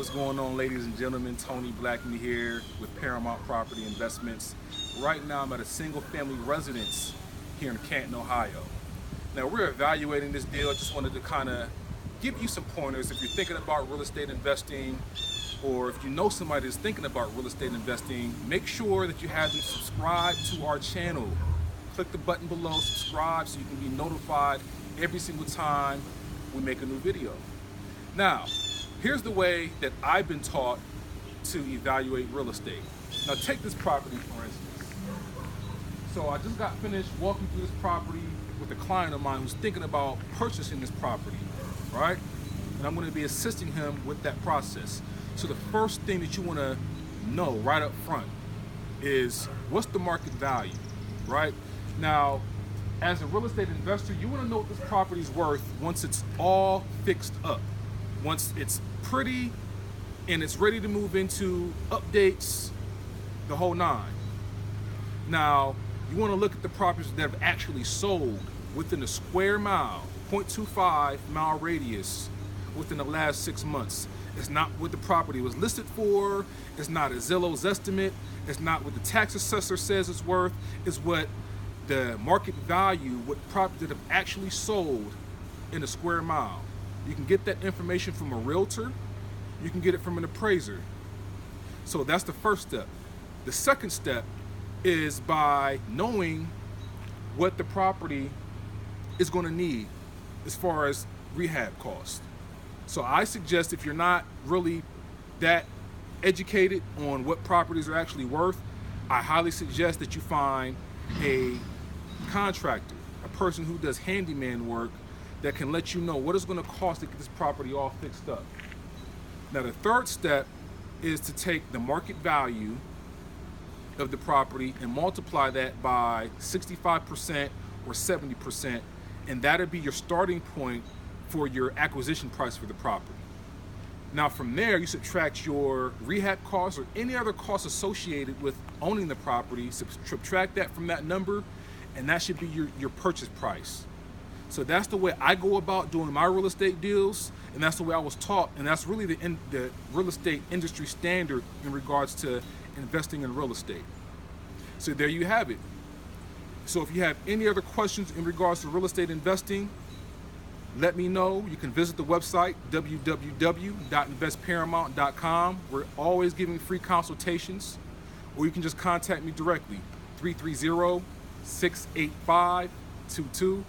What's going on, ladies and gentlemen? Tony Blackmon here with Paramount Property Investments. Right now I'm at a single family residence here in Canton, Ohio. Now we're evaluating this deal. I just wanted to kind of give you some pointers if you're thinking about real estate investing, or if you know somebody that's thinking about real estate investing. Make sure that you have them subscribe to our channel. Click the button below, subscribe, so you can be notified every single time we make a new video. Now, here's the way that I've been taught to evaluate real estate. Now take this property for instance. So I just got finished walking through this property with a client of mine who's thinking about purchasing this property, right? And I'm going to be assisting him with that process. So the first thing that you want to know right up front is what's the market value, right? Now, as a real estate investor, you want to know what this property is worth once it's all fixed up. Once it's pretty and it's ready to move into updates, the whole nine. Now, you want to look at the properties that have actually sold within a square mile, 0.25 mile radius within the last 6 months. It's not what the property was listed for. It's not a Zillow's estimate. It's not what the tax assessor says it's worth. It's what the market value, what properties that have actually sold in a square mile. You can get that information from a realtor. You can get it from an appraiser. So that's the first step. The second step is by knowing what the property is going to need as far as rehab costs. So I suggest, if you're not really that educated on what properties are actually worth, I highly suggest that you find a contractor, a person who does handyman work, that can let you know what it's going to cost to get this property all fixed up. Now the third step is to take the market value of the property and multiply that by 65% or 70%, and that'll be your starting point for your acquisition price for the property. Now from there, you subtract your rehab costs or any other costs associated with owning the property, subtract that from that number, and that should be your purchase price. So that's the way I go about doing my real estate deals, and that's the way I was taught, and that's really the real estate industry standard in regards to investing in real estate. So there you have it. So if you have any other questions in regards to real estate investing, let me know. You can visit the website, www.investparamount.com. We're always giving free consultations, or you can just contact me directly, 330-685-2220.